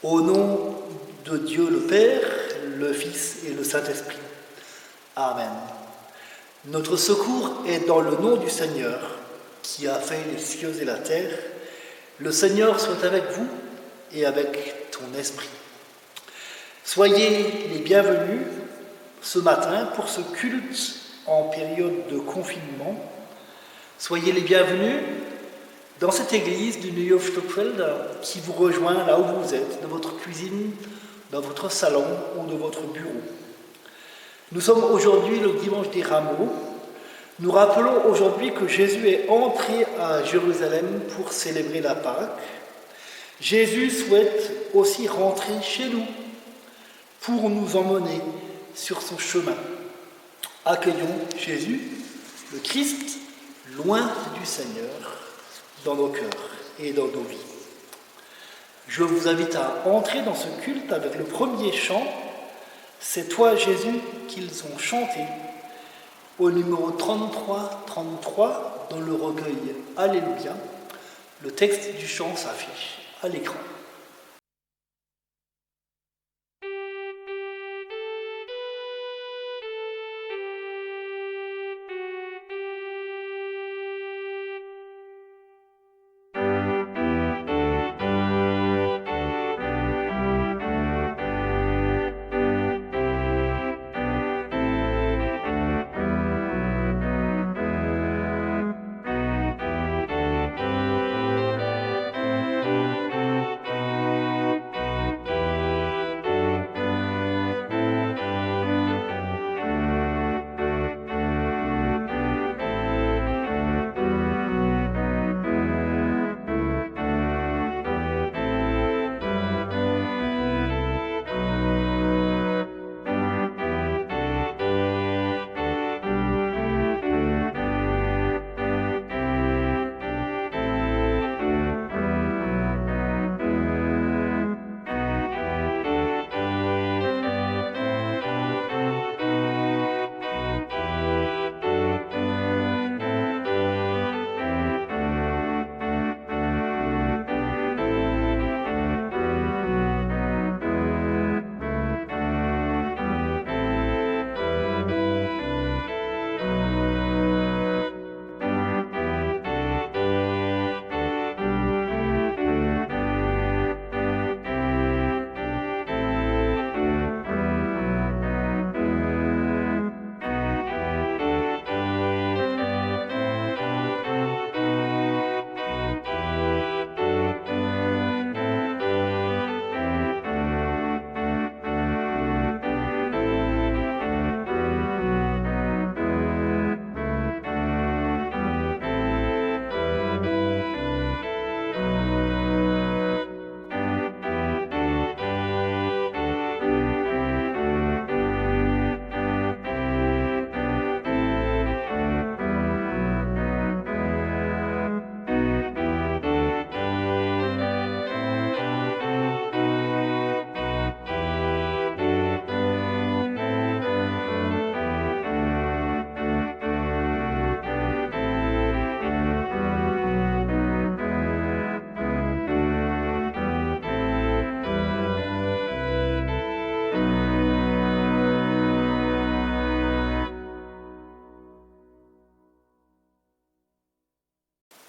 Au nom de Dieu le Père, le Fils et le Saint-Esprit. Amen. Notre secours est dans le nom du Seigneur, qui a fait les cieux et la terre. Le Seigneur soit avec vous et avec ton esprit. Soyez les bienvenus ce matin pour ce culte en période de confinement. Soyez les bienvenus dans cette église du Nieuw Stokveld qui vous rejoint là où vous êtes, dans votre cuisine, dans votre salon ou dans votre bureau. Nous sommes aujourd'hui le dimanche des Rameaux. Nous rappelons aujourd'hui que Jésus est entré à Jérusalem pour célébrer la Pâque. Jésus souhaite aussi rentrer chez nous pour nous emmener sur son chemin. Accueillons Jésus, le Christ, loin du Seigneur, dans nos cœurs et dans nos vies. Je vous invite à entrer dans ce culte avec le premier chant. C'est toi Jésus qu'ils ont chanté au numéro 33 dans le recueil Alléluia. Le texte du chant s'affiche à l'écran.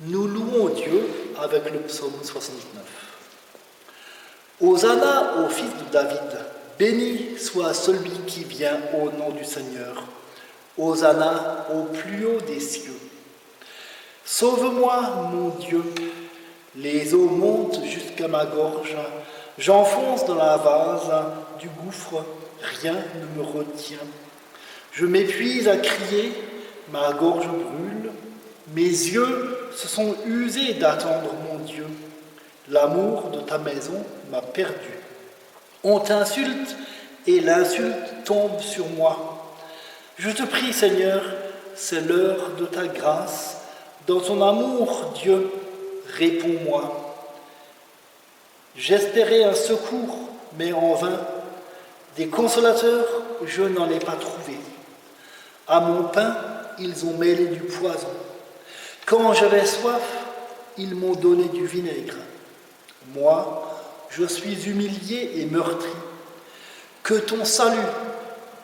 Nous louons Dieu avec le psaume 79. Hosanna au fils de David, béni soit celui qui vient au nom du Seigneur. Hosanna au plus haut des cieux. Sauve-moi, mon Dieu, les eaux montent jusqu'à ma gorge, j'enfonce dans la vase du gouffre, rien ne me retient. Je m'épuise à crier, ma gorge brûle, mes yeux se sont usés d'attendre mon Dieu. L'amour de ta maison m'a perdu. On t'insulte et l'insulte tombe sur moi. Je te prie, Seigneur, c'est l'heure de ta grâce. Dans ton amour, Dieu, réponds-moi. J'espérais un secours, mais en vain. Des consolateurs, je n'en ai pas trouvé. À mon pain, ils ont mêlé du poison. Quand j'avais soif, ils m'ont donné du vinaigre. Moi, je suis humilié et meurtri. Que ton salut,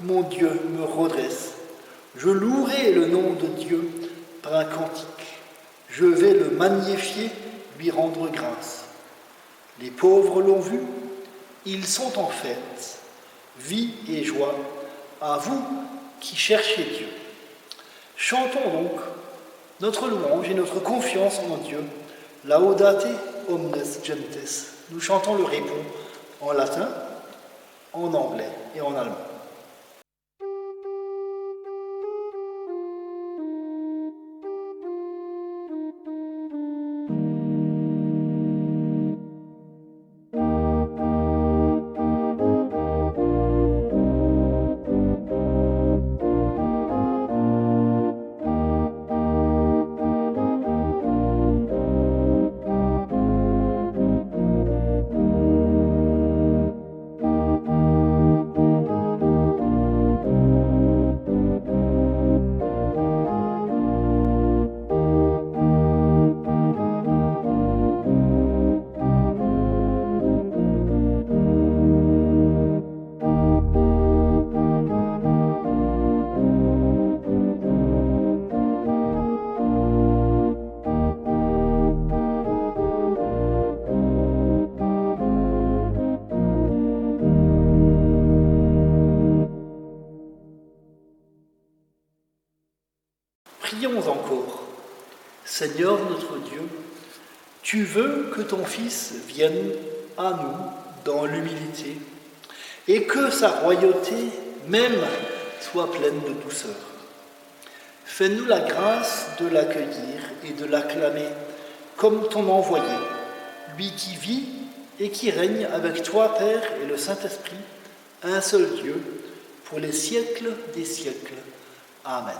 mon Dieu, me redresse. Je louerai le nom de Dieu par un cantique. Je vais le magnifier, lui rendre grâce. Les pauvres l'ont vu, ils sont en fête. Vie et joie à vous qui cherchez Dieu. Chantons donc notre louange et notre confiance en Dieu. Laudate omnes gentes. Nous chantons le répond en latin, en anglais et en allemand. Prions encore. Seigneur notre Dieu, tu veux que ton Fils vienne à nous dans l'humilité et que sa royauté même soit pleine de douceur. Fais-nous la grâce de l'accueillir et de l'acclamer comme ton envoyé, lui qui vit et qui règne avec toi, Père et le Saint-Esprit, un seul Dieu, pour les siècles des siècles. Amen.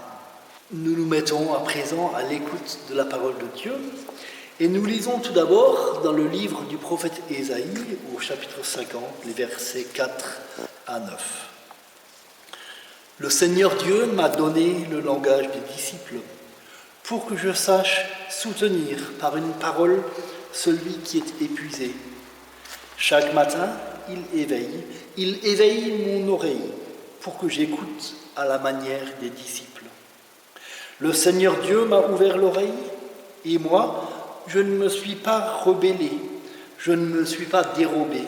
Nous nous mettons à présent à l'écoute de la parole de Dieu et nous lisons tout d'abord dans le livre du prophète Ésaïe au chapitre 50, les versets 4 à 9. Le Seigneur Dieu m'a donné le langage des disciples pour que je sache soutenir par une parole celui qui est épuisé. Chaque matin, il éveille mon oreille pour que j'écoute à la manière des disciples. Le Seigneur Dieu m'a ouvert l'oreille, et moi, je ne me suis pas rebellé, je ne me suis pas dérobé.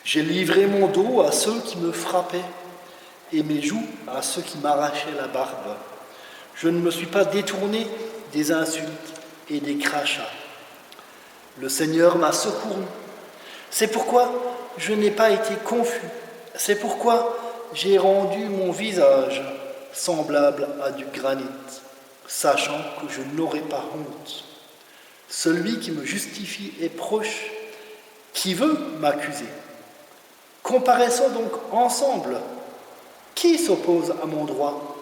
J'ai livré mon dos à ceux qui me frappaient, et mes joues à ceux qui m'arrachaient la barbe. Je ne me suis pas détourné des insultes et des crachats. Le Seigneur m'a secouru. C'est pourquoi je n'ai pas été confus. C'est pourquoi j'ai rendu mon visage semblable à du granit, sachant que je n'aurai pas honte. Celui qui me justifie est proche, qui veut m'accuser. Comparaissons donc ensemble. Qui s'oppose à mon droit?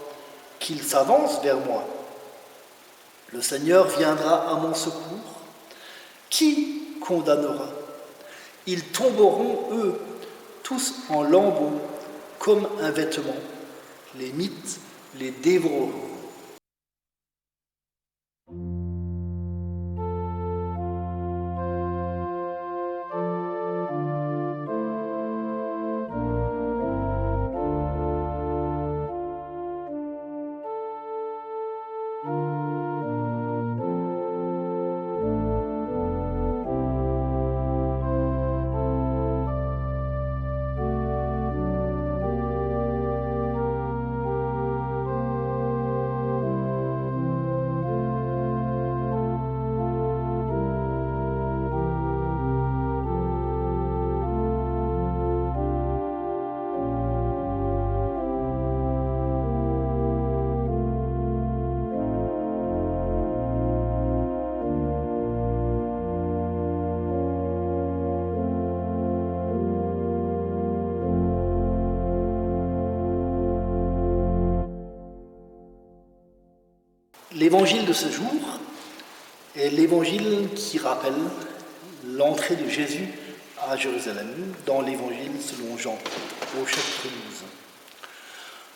Qu'il s'avance vers moi. Le Seigneur viendra à mon secours. Qui condamnera? Ils tomberont, eux, tous en lambeaux, comme un vêtement. Les mythes les dévoreront. L'évangile de ce jour est l'évangile qui rappelle l'entrée de Jésus à Jérusalem dans l'évangile selon Jean, au chapitre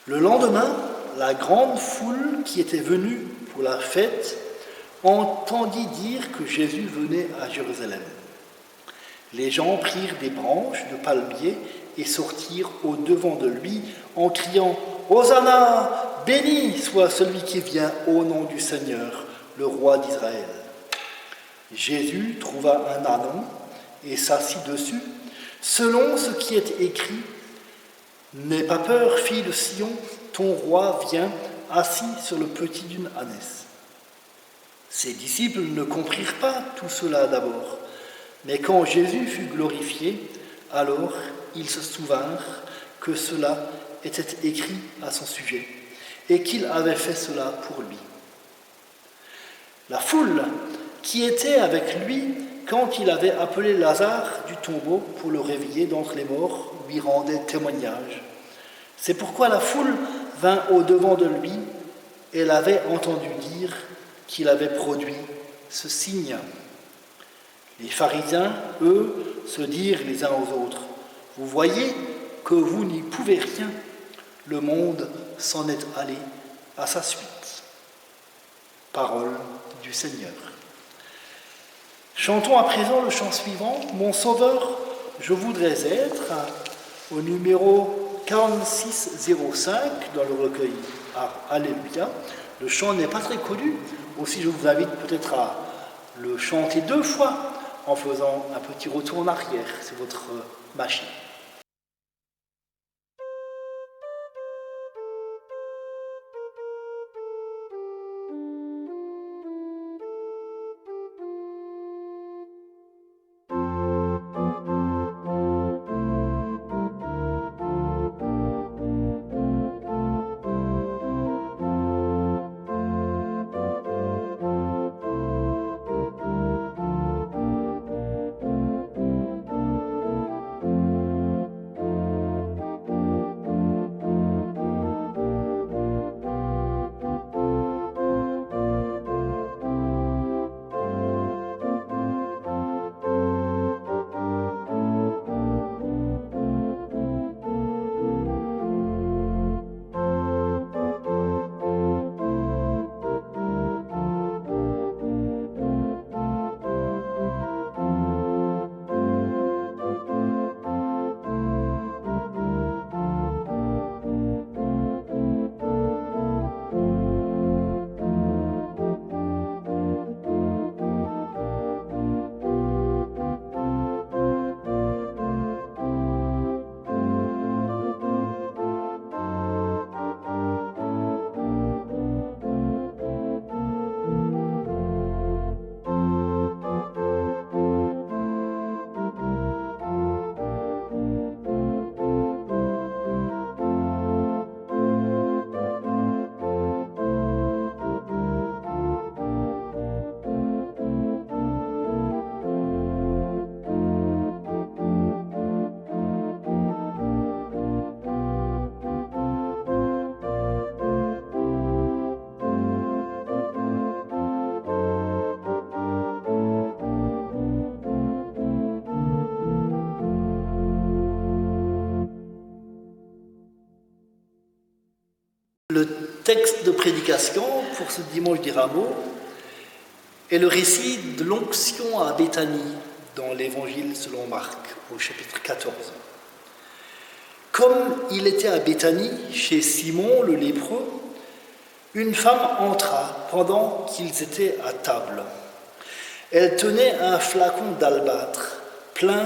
12. Le lendemain, la grande foule qui était venue pour la fête entendit dire que Jésus venait à Jérusalem. Les gens prirent des branches de palmier et sortirent au-devant de lui en criant « Hosanna, béni soit celui qui vient au nom du Seigneur, le roi d'Israël ». Jésus trouva un ânon et s'assit dessus, selon ce qui est écrit « N'aie pas peur, fille de Sion, ton roi vient assis sur le petit d'une ânesse ». Ses disciples ne comprirent pas tout cela d'abord, mais quand Jésus fut glorifié, alors ils se souvinrent que cela était écrit à son sujet et qu'il avait fait cela pour lui. La foule qui était avec lui quand il avait appelé Lazare du tombeau pour le réveiller d'entre les morts lui rendait témoignage. C'est pourquoi la foule vint au-devant de lui et l'avait entendu dire qu'il avait produit ce signe. Les pharisiens, eux, se dirent les uns aux autres « Vous voyez que vous n'y pouvez rien, le monde s'en est allé à sa suite. » Parole du Seigneur. Chantons à présent le chant suivant « Mon Sauveur, je voudrais être » au numéro 4605 dans le recueil Alléluia. Le chant n'est pas très connu, aussi je vous invite peut-être à le chanter 2 fois en faisant un petit retour en arrière sur votre machine. Le texte de prédication pour ce dimanche des Rameaux est le récit de l'onction à Béthanie dans l'Évangile selon Marc au chapitre 14. Comme il était à Béthanie, chez Simon le lépreux, une femme entra pendant qu'ils étaient à table. Elle tenait un flacon d'albâtre plein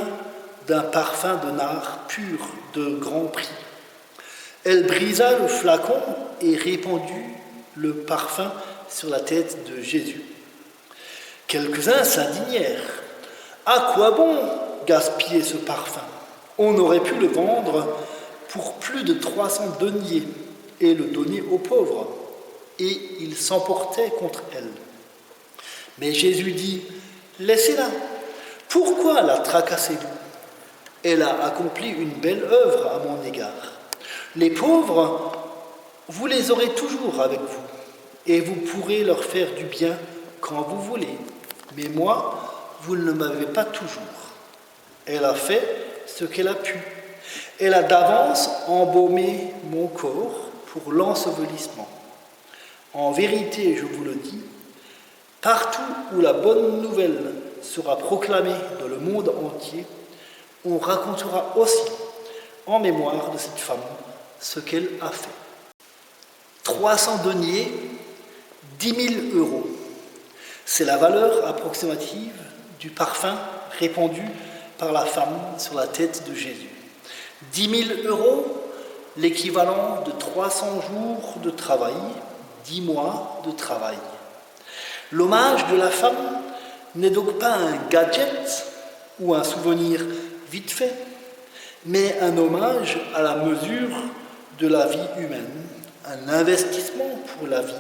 d'un parfum de nard pur de grand prix. Elle brisa le flacon et répandit le parfum sur la tête de Jésus. Quelques-uns s'indignèrent. « À quoi bon gaspiller ce parfum ? On aurait pu le vendre pour plus de 300 deniers et le donner aux pauvres. » Et ils s'emportaient contre elle. Mais Jésus dit « Laissez-la. Pourquoi la tracassez-vous ? Elle a accompli une belle œuvre à mon égard. Les pauvres, vous les aurez toujours avec vous, et vous pourrez leur faire du bien quand vous voulez. Mais moi, vous ne m'avez pas toujours. » Elle a fait ce qu'elle a pu. Elle a d'avance embaumé mon corps pour l'ensevelissement. En vérité, je vous le dis, partout où la bonne nouvelle sera proclamé dans le monde entier, on racontera aussi en mémoire de cette femme ce qu'elle a fait. 300 deniers, 10 000 euros. C'est la valeur approximative du parfum répandu par la femme sur la tête de Jésus. 10 000 euros, l'équivalent de 300 jours de travail, 10 mois de travail. L'hommage de la femme n'est donc pas un gadget ou un souvenir vite fait, mais un hommage à la mesure de la vie humaine, un investissement pour la vie,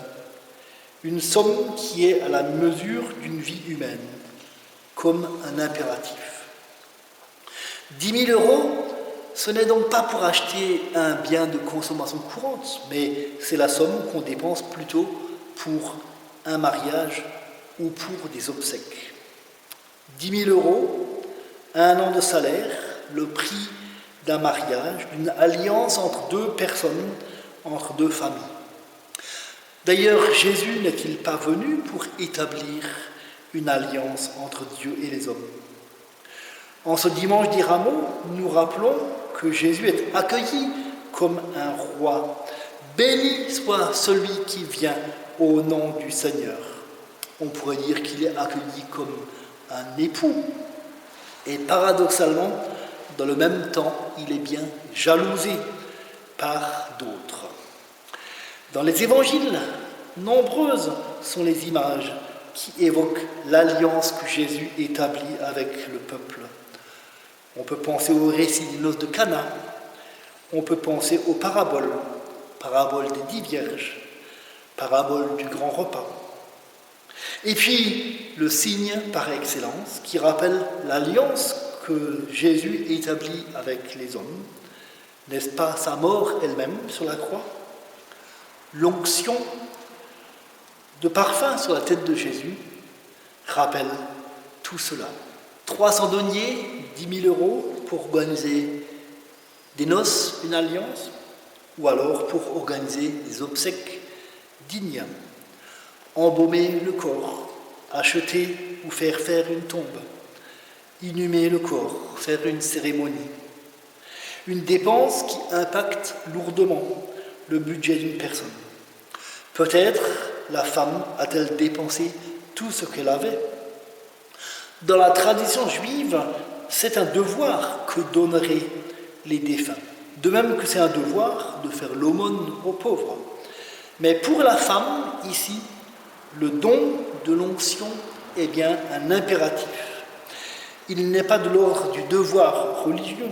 une somme qui est à la mesure d'une vie humaine, comme un impératif. 10 000 euros, ce n'est donc pas pour acheter un bien de consommation courante, mais c'est la somme qu'on dépense plutôt pour un mariage ou pour des obsèques. 10 000 euros, un an de salaire, le prix d'un mariage, d'une alliance entre deux personnes, entre deux familles. D'ailleurs, Jésus n'est-il pas venu pour établir une alliance entre Dieu et les hommes? En ce dimanche des Rameaux, nous rappelons que Jésus est accueilli comme un roi. Béni soit celui qui vient au nom du Seigneur. On pourrait dire qu'il est accueilli comme un époux. Et paradoxalement, dans le même temps, il est bien jalousé par d'autres. Dans les évangiles, nombreuses sont les images qui évoquent l'alliance que Jésus établit avec le peuple. On peut penser au récit des noces de Cana, on peut penser aux paraboles, parabole des 10 vierges, parabole du grand repas. Et puis, le signe par excellence qui rappelle l'alliance que Jésus établit avec les hommes, n'est-ce pas sa mort elle-même sur la croix? L'onction de parfum sur la tête de Jésus rappelle tout cela. 300 deniers, 10 000 euros pour organiser des noces, une alliance, ou alors pour organiser des obsèques dignes. Embaumer le corps, acheter ou faire faire une tombe, inhumer le corps, faire une cérémonie. Une dépense qui impacte lourdement le budget d'une personne. Peut-être la femme a-t-elle dépensé tout ce qu'elle avait. Dans la tradition juive, c'est un devoir que donneraient les défunts. De même que c'est un devoir de faire l'aumône aux pauvres. Mais pour la femme, ici, le don de l'onction est bien un impératif. Il n'est pas de l'ordre du devoir religieux.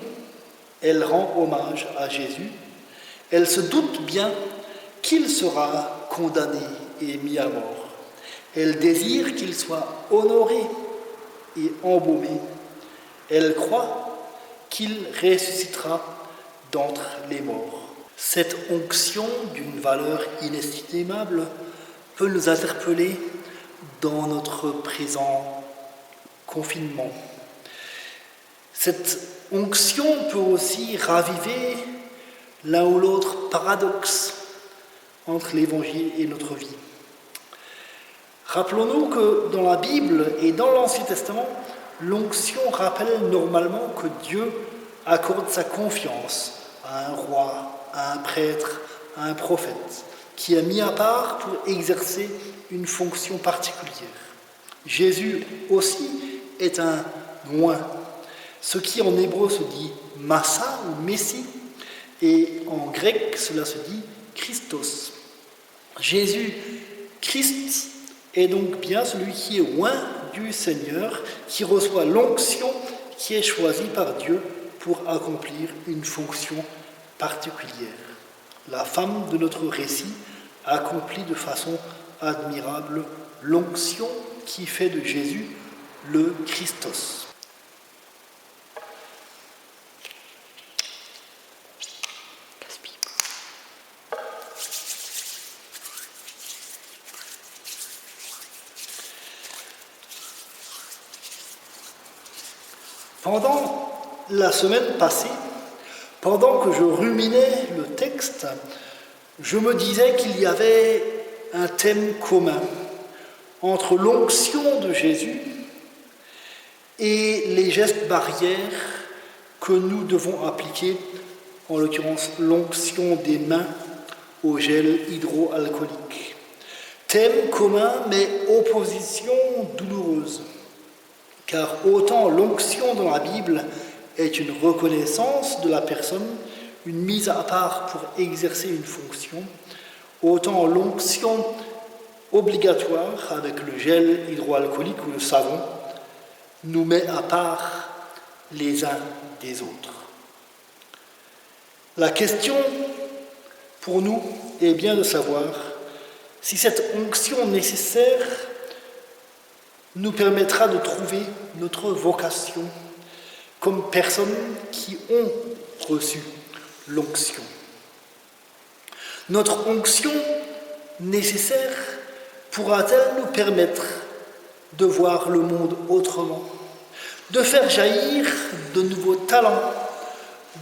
Elle rend hommage à Jésus. Elle se doute bien qu'il sera condamné et mis à mort. Elle désire qu'il soit honoré et embaumé. Elle croit qu'il ressuscitera d'entre les morts. Cette onction d'une valeur inestimable peut nous interpeller dans notre présent confinement. Cette onction peut aussi raviver l'un ou l'autre paradoxe entre l'Évangile et notre vie. Rappelons-nous que dans la Bible et dans l'Ancien Testament, l'onction rappelle normalement que Dieu accorde sa confiance à un roi, à un prêtre, à un prophète, qui est mis à part pour exercer une fonction particulière. Jésus aussi est un oint, ce qui en hébreu se dit Massa ou Messie, et en grec cela se dit Christos. Jésus, Christ, est donc bien celui qui est oint du Seigneur, qui reçoit l'onction qui est choisie par Dieu pour accomplir une fonction particulière. La femme de notre récit accomplit de façon admirable l'onction qui fait de Jésus le Christos. Pendant la semaine passée, pendant que je ruminais le texte, je me disais qu'il y avait un thème commun entre l'onction de Jésus et les gestes barrières que nous devons appliquer, en l'occurrence l'onction des mains au gel hydroalcoolique. Thème commun, mais opposition douloureuse. Car autant l'onction dans la Bible est une reconnaissance de la personne, une mise à part pour exercer une fonction, autant l'onction obligatoire avec le gel hydroalcoolique ou le savon nous met à part les uns des autres. La question pour nous est bien de savoir si cette onction nécessaire nous permettra de trouver notre vocation comme personnes qui ont reçu l'onction. Notre onction nécessaire pourra-t-elle nous permettre de voir le monde autrement, de faire jaillir de nouveaux talents,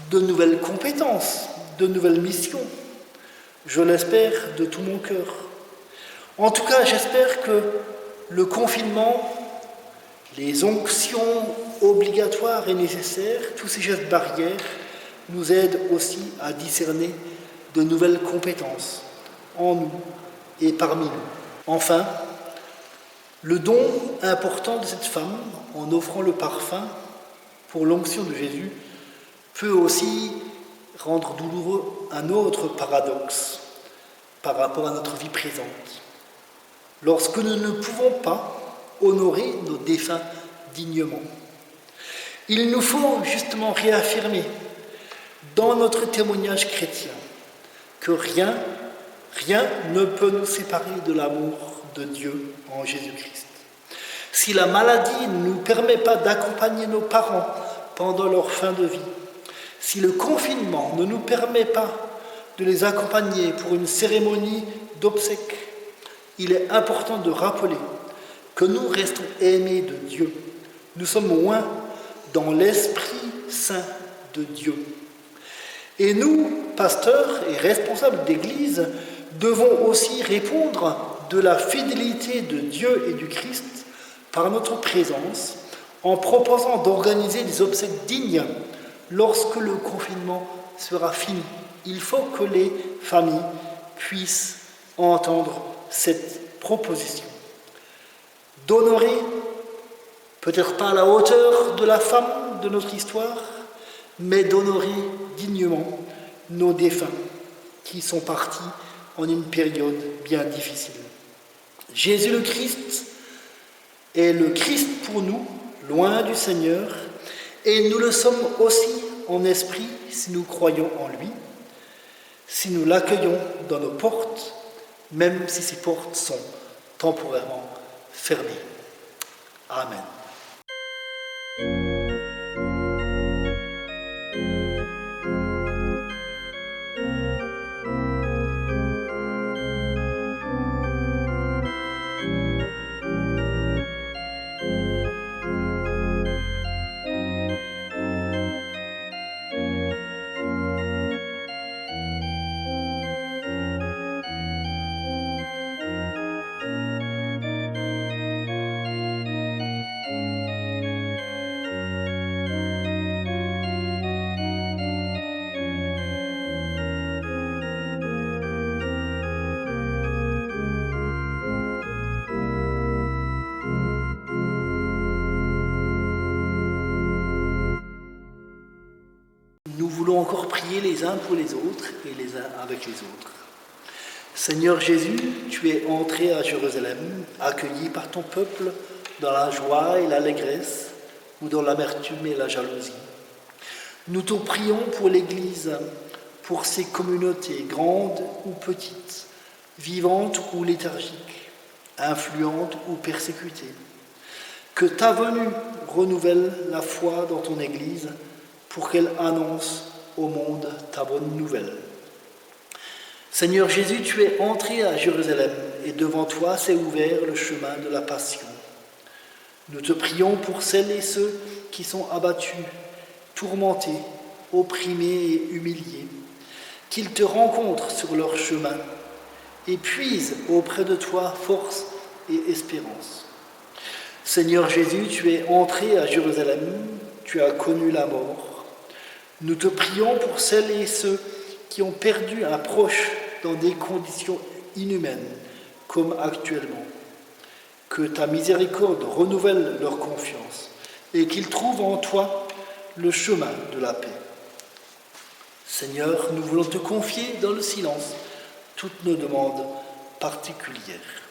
de nouvelles compétences, de nouvelles missions? Je l'espère de tout mon cœur. En tout cas, j'espère que le confinement, les onctions obligatoires et nécessaires, tous ces gestes barrières, nous aident aussi à discerner de nouvelles compétences en nous et parmi nous. Enfin, le don important de cette femme, en offrant le parfum pour l'onction de Jésus, peut aussi rendre douloureux un autre paradoxe par rapport à notre vie présente. Lorsque nous ne pouvons pas honorer nos défunts dignement, il nous faut justement réaffirmer dans notre témoignage chrétien que rien ne peut nous séparer de l'amour de Dieu en Jésus-Christ. Si la maladie ne nous permet pas d'accompagner nos parents pendant leur fin de vie, si le confinement ne nous permet pas de les accompagner pour une cérémonie d'obsèques, il est important de rappeler que nous restons aimés de Dieu. Nous sommes loin dans l'Esprit Saint de Dieu. Et nous, pasteurs et responsables d'Église, devons aussi répondre de la fidélité de Dieu et du Christ par notre présence, en proposant d'organiser des obsèques dignes lorsque le confinement sera fini. Il faut que les familles puissent entendre cette proposition. D'honorer, peut-être pas à la hauteur de la femme de notre histoire, mais d'honorer dignement nos défunts qui sont partis en une période bien difficile. Jésus le Christ est le Christ pour nous, loin du Seigneur, et nous le sommes aussi en esprit si nous croyons en lui, si nous l'accueillons dans nos portes, même si ces portes sont temporairement fermées. Amen. Nous voulons encore prier les uns pour les autres et les uns avec les autres. Seigneur Jésus, tu es entré à Jérusalem, accueilli par ton peuple dans la joie et l'allégresse, ou dans l'amertume et la jalousie. Nous te prions pour l'Église, pour ces communautés grandes ou petites, vivantes ou léthargiques, influentes ou persécutées. Que ta venue renouvelle la foi dans ton Église, pour qu'elle annonce au monde ta bonne nouvelle. Seigneur Jésus, tu es entré à Jérusalem et devant toi s'est ouvert le chemin de la passion. Nous te prions pour celles et ceux qui sont abattus, tourmentés, opprimés et humiliés, qu'ils te rencontrent sur leur chemin et puisent auprès de toi force et espérance. Seigneur Jésus, tu es entré à Jérusalem, tu as connu la mort. Nous te prions pour celles et ceux qui ont perdu un proche dans des conditions inhumaines, comme actuellement. Que ta miséricorde renouvelle leur confiance et qu'ils trouvent en toi le chemin de la paix. Seigneur, nous voulons te confier dans le silence toutes nos demandes particulières.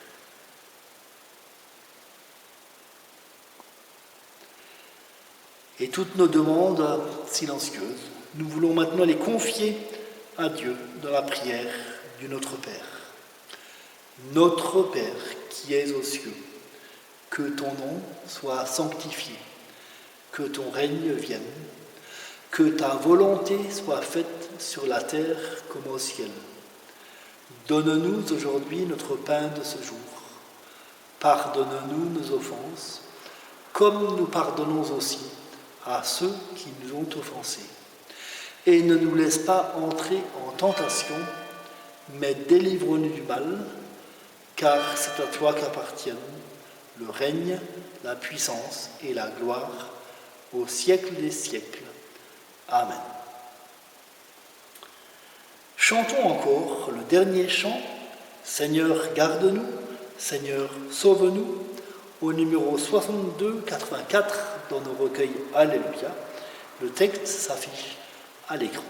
Et toutes nos demandes silencieuses, nous voulons maintenant les confier à Dieu dans la prière du Notre Père. Notre Père qui es aux cieux, que ton nom soit sanctifié, que ton règne vienne, que ta volonté soit faite sur la terre comme au ciel. Donne-nous aujourd'hui notre pain de ce jour. Pardonne-nous nos offenses, comme nous pardonnons aussi à ceux qui nous ont offensés. Et ne nous laisse pas entrer en tentation, mais délivre-nous du mal, car c'est à toi qu'appartiennent le règne, la puissance et la gloire au siècle des siècles. Amen. Chantons encore le dernier chant, Seigneur, garde-nous, Seigneur, sauve-nous, au numéro 62-84 dans nos recueils Alléluia. Le texte s'affiche à l'écran.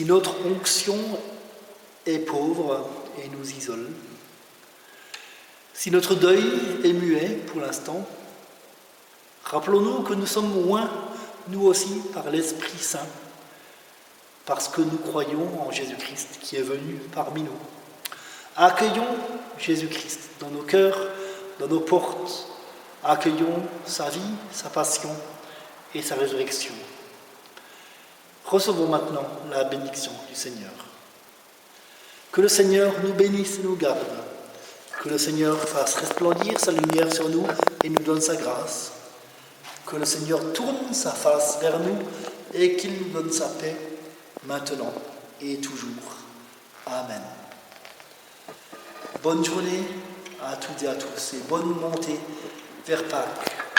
Si notre onction est pauvre et nous isole, si notre deuil est muet pour l'instant, rappelons-nous que nous sommes loin, nous aussi, par l'Esprit Saint, parce que nous croyons en Jésus-Christ qui est venu parmi nous. Accueillons Jésus-Christ dans nos cœurs, dans nos portes. Accueillons sa vie, sa passion et sa résurrection. Recevons maintenant la bénédiction du Seigneur. Que le Seigneur nous bénisse et nous garde. Que le Seigneur fasse resplendir sa lumière sur nous et nous donne sa grâce. Que le Seigneur tourne sa face vers nous et qu'il nous donne sa paix maintenant et toujours. Amen. Bonne journée à toutes et à tous et bonne montée vers Pâques.